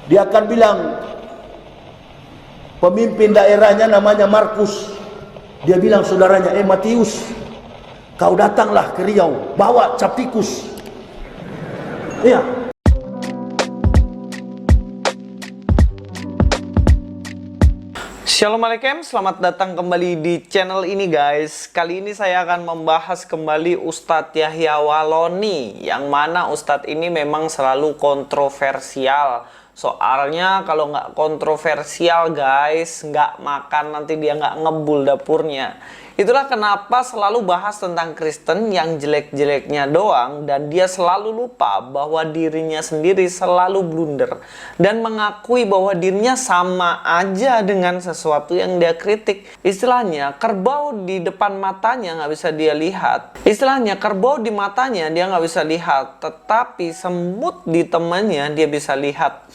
Dia akan bilang, pemimpin daerahnya namanya Markus. Dia bilang saudaranya, Matius, kau datanglah ke Riau, bawa cap tikus. Iya. Shalom alaikum, selamat datang kembali di channel ini guys. Kali ini saya akan membahas kembali Ustadz Yahya Walloni, yang mana Ustadz ini memang selalu kontroversial. Soalnya kalau nggak kontroversial guys, nggak makan nanti dia nggak ngebul dapurnya. Itulah kenapa selalu bahas tentang Kristen yang jelek-jeleknya doang, dan dia selalu lupa bahwa dirinya sendiri selalu blunder dan mengakui bahwa dirinya sama aja dengan sesuatu yang dia kritik. Istilahnya kerbau di depan matanya nggak bisa dia lihat. Istilahnya kerbau di matanya dia nggak bisa lihat, tetapi semut di temannya dia bisa lihat.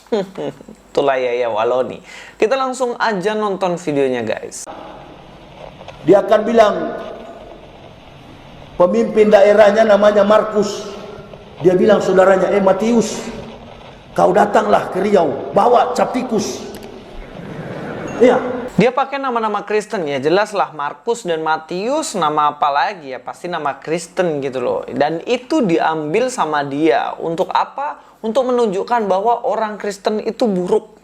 Itulah Yahya Walloni. Kita langsung aja nonton videonya guys. Dia akan bilang, pemimpin daerahnya namanya Markus. Dia bilang saudaranya, Matius, kau datanglah ke Riau, bawa cap tikus. Iya. Dia pakai nama-nama Kristen ya, jelas lah Markus dan Matius, nama apa lagi ya, pasti nama Kristen gitu loh. Dan itu diambil sama dia, untuk apa? Untuk menunjukkan bahwa orang Kristen itu buruk.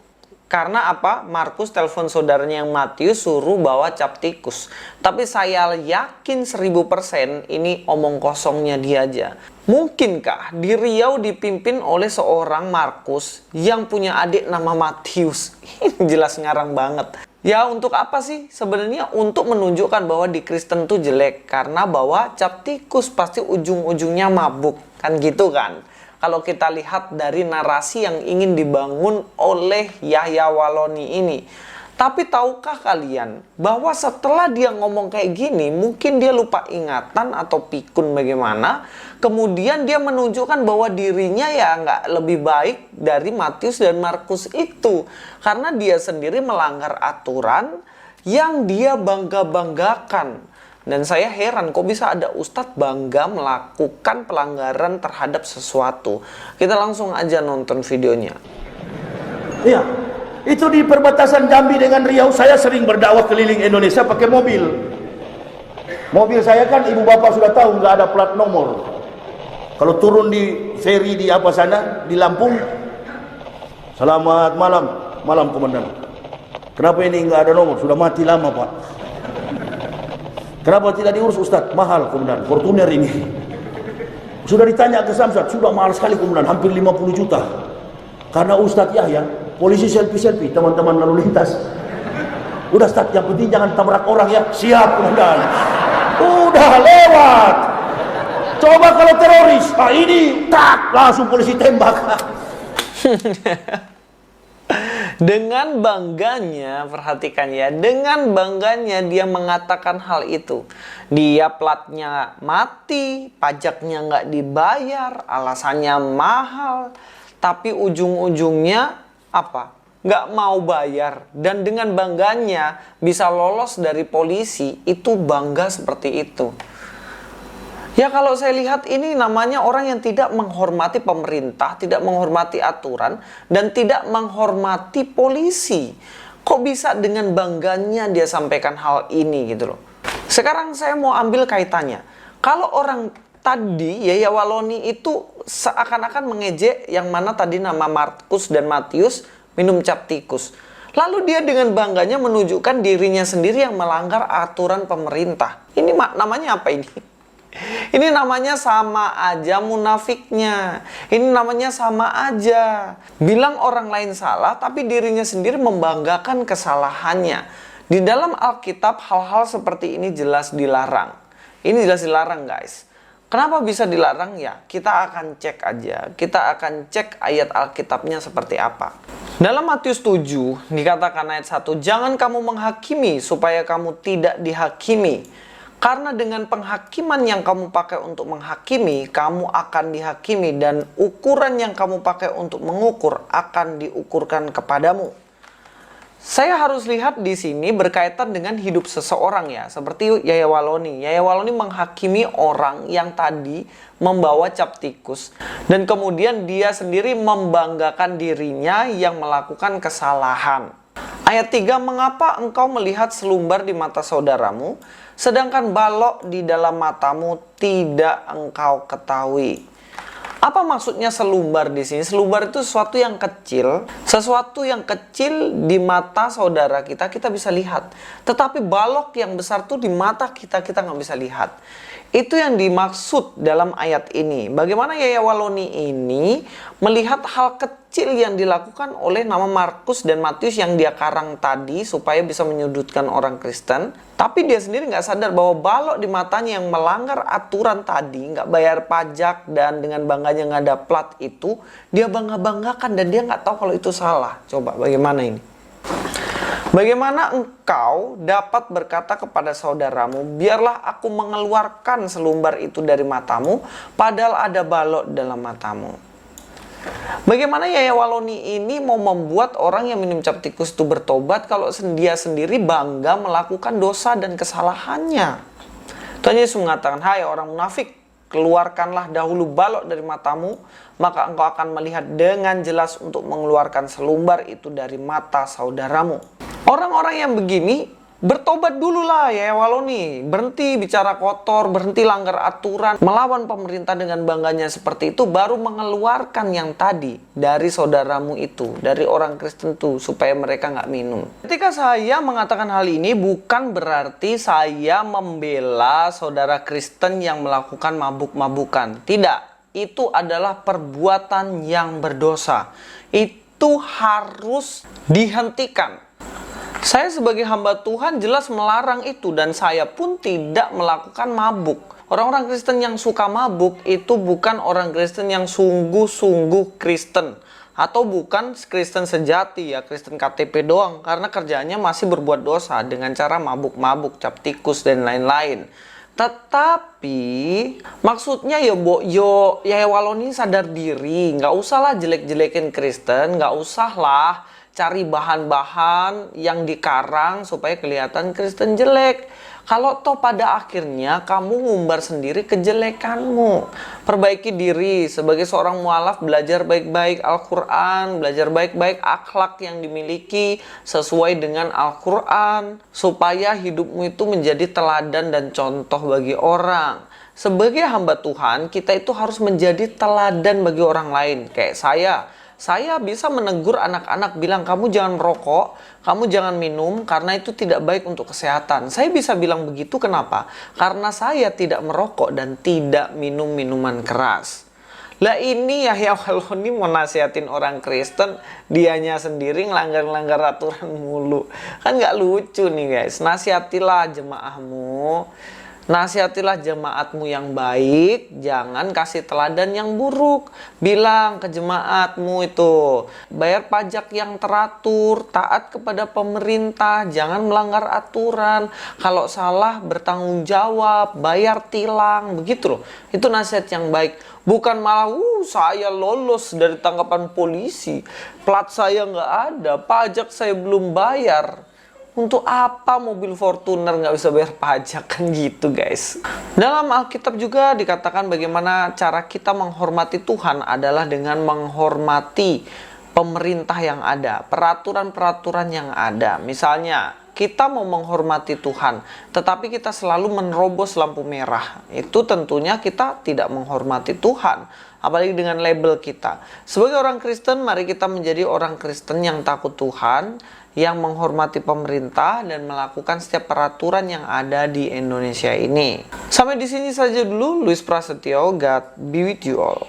Karena apa? Markus telepon saudaranya yang Matius suruh bawa cap tikus. Tapi saya yakin 1000% ini omong kosongnya dia aja. Mungkinkah di Riau dipimpin oleh seorang Markus yang punya adik nama Matius? Ini jelas ngarang banget. Ya untuk apa sih? Sebenarnya untuk menunjukkan bahwa di Kristen tuh jelek. Karena bawa cap tikus pasti ujung-ujungnya mabuk. Kan gitu kan? Kalau kita lihat dari narasi yang ingin dibangun oleh Yahya Walloni ini. Tapi tahukah kalian bahwa setelah dia ngomong kayak gini, mungkin dia lupa ingatan atau pikun bagaimana, kemudian dia menunjukkan bahwa dirinya ya nggak lebih baik dari Matius dan Markus itu. Karena dia sendiri melanggar aturan yang dia bangga-banggakan. Dan saya heran kok bisa ada ustadz bangga melakukan pelanggaran terhadap sesuatu. Kita langsung aja nonton videonya. Iya. Itu di perbatasan Jambi dengan Riau, saya sering berdakwah keliling Indonesia pakai mobil. Mobil saya kan ibu bapak sudah tahu nggak ada plat nomor. Kalau turun di feri di apa sana di Lampung, selamat malam, malam komandan. Kenapa ini nggak ada nomor? Sudah mati lama pak. Kenapa tidak diurus Ustadz? Mahal komandan, Fortuner ini. Sudah ditanya ke Samsat, sudah mahal sekali komandan, hampir 50 juta. Karena Ustadz Yahya, polisi selfie-selfie, teman-teman lalu lintas. Udah Ustadz, yang penting jangan tabrak orang ya. Siap komandan. Udah lewat. Coba kalau teroris, ini tak langsung polisi tembak. Dengan bangganya, perhatikan ya, dengan bangganya dia mengatakan hal itu. Dia platnya mati, pajaknya nggak dibayar, alasannya mahal, tapi ujung-ujungnya apa? Nggak mau bayar. Dan dengan bangganya bisa lolos dari polisi, itu bangga seperti itu. Ya kalau saya lihat ini namanya orang yang tidak menghormati pemerintah, tidak menghormati aturan, dan tidak menghormati polisi. Kok bisa dengan bangganya dia sampaikan hal ini gitu loh. Sekarang saya mau ambil kaitannya. Kalau orang tadi, Yahya Walloni itu seakan-akan mengejek yang mana tadi nama Markus dan Matius minum cap tikus. Lalu dia dengan bangganya menunjukkan dirinya sendiri yang melanggar aturan pemerintah. Ini namanya apa ini? Ini namanya sama aja munafiknya. Ini namanya sama aja. Bilang orang lain salah, tapi dirinya sendiri membanggakan kesalahannya. Di dalam Alkitab, hal-hal seperti ini jelas dilarang. Ini jelas dilarang, guys. Kenapa bisa dilarang? Ya, kita akan cek aja. Kita akan cek ayat Alkitabnya seperti apa. Dalam Matius 7, dikatakan ayat 1, jangan kamu menghakimi supaya kamu tidak dihakimi. Karena dengan penghakiman yang kamu pakai untuk menghakimi, kamu akan dihakimi, dan ukuran yang kamu pakai untuk mengukur akan diukurkan kepadamu. Saya harus lihat di sini berkaitan dengan hidup seseorang ya. Seperti Yaya Waloni. Yaya Waloni menghakimi orang yang tadi membawa cap tikus. Dan kemudian dia sendiri membanggakan dirinya yang melakukan kesalahan. Ayat 3, mengapa engkau melihat selumbar di mata saudaramu, sedangkan balok di dalam matamu tidak engkau ketahui? Apa maksudnya selumbar di sini? Selumbar itu sesuatu yang kecil di mata saudara kita, kita bisa lihat. Tetapi balok yang besar tuh di mata kita, kita nggak bisa lihat. Itu yang dimaksud dalam ayat ini. Bagaimana Yaya Waloni ini melihat hal kecil yang dilakukan oleh nama Markus dan Matius yang dia karang tadi supaya bisa menyudutkan orang Kristen. Tapi dia sendiri nggak sadar bahwa balok di matanya yang melanggar aturan tadi, nggak bayar pajak dan dengan bangganya nggak ada plat itu, dia bangga-banggakan dan dia nggak tahu kalau itu salah. Coba bagaimana ini? Bagaimana engkau dapat berkata kepada saudaramu, biarlah aku mengeluarkan selumbar itu dari matamu, padahal ada balok dalam matamu. Bagaimana Yaya Waloni ini mau membuat orang yang minum cap tikus itu bertobat kalau dia sendiri bangga melakukan dosa dan kesalahannya? Tuhan Yesus mengatakan, hai orang munafik, keluarkanlah dahulu balok dari matamu, maka engkau akan melihat dengan jelas untuk mengeluarkan selumbar itu dari mata saudaramu. Orang-orang yang begini, bertobat dulu lah ya Waloni. Berhenti bicara kotor, berhenti langgar aturan, melawan pemerintah dengan bangganya seperti itu, baru mengeluarkan yang tadi dari saudaramu itu, dari orang Kristen itu, supaya mereka nggak minum. Ketika saya mengatakan hal ini, bukan berarti saya membela saudara Kristen yang melakukan mabuk-mabukan. Tidak, itu adalah perbuatan yang berdosa. Itu harus dihentikan. Saya sebagai hamba Tuhan jelas melarang itu dan saya pun tidak melakukan mabuk. Orang-orang Kristen yang suka mabuk itu bukan orang Kristen yang sungguh-sungguh Kristen. Atau bukan Kristen sejati ya, Kristen KTP doang. Karena kerjaannya masih berbuat dosa dengan cara mabuk-mabuk, cap tikus dan lain-lain. Tetapi maksudnya ya Yaya Waloni sadar diri. Nggak usahlah jelek-jelekin Kristen, nggak usahlah cari bahan-bahan yang dikarang supaya kelihatan Kristen jelek. Kalau toh pada akhirnya kamu ngumbar sendiri kejelekanmu. Perbaiki diri sebagai seorang mualaf, belajar baik-baik Al-Quran, belajar baik-baik akhlak yang dimiliki sesuai dengan Al-Quran, supaya hidupmu itu menjadi teladan dan contoh bagi orang. Sebagai hamba Tuhan, kita itu harus menjadi teladan bagi orang lain. Kayak saya bisa menegur anak-anak, bilang kamu jangan merokok, kamu jangan minum karena itu tidak baik untuk kesehatan. Saya bisa bilang begitu kenapa? Karena saya tidak merokok dan tidak minum minuman keras. Lah ini Yahya Waloni mau nasihatin orang Kristen, dianya sendiri ngelanggar-langgar aturan mulu. Kan nggak lucu nih guys. Nasihatilah jemaahmu. Nasihatilah jemaatmu yang baik, jangan kasih teladan yang buruk. Bilang ke jemaatmu itu, bayar pajak yang teratur, taat kepada pemerintah, jangan melanggar aturan. Kalau salah bertanggung jawab, bayar tilang, begitu loh. Itu nasihat yang baik. Bukan malah, saya lolos dari tangkapan polisi, plat saya nggak ada, pajak saya belum bayar. Untuk apa mobil Fortuner nggak bisa bayar pajak, kan gitu guys. Dalam Alkitab juga dikatakan bagaimana cara kita menghormati Tuhan adalah dengan menghormati pemerintah yang ada, peraturan-peraturan yang ada. Misalnya kita mau menghormati Tuhan, tetapi kita selalu menerobos lampu merah. Itu tentunya kita tidak menghormati Tuhan, apalagi dengan label kita. Sebagai orang Kristen, mari kita menjadi orang Kristen yang takut Tuhan, yang menghormati pemerintah dan melakukan setiap peraturan yang ada di Indonesia ini. Sampai di sini saja dulu. Luis Prasetyo, God be with you all.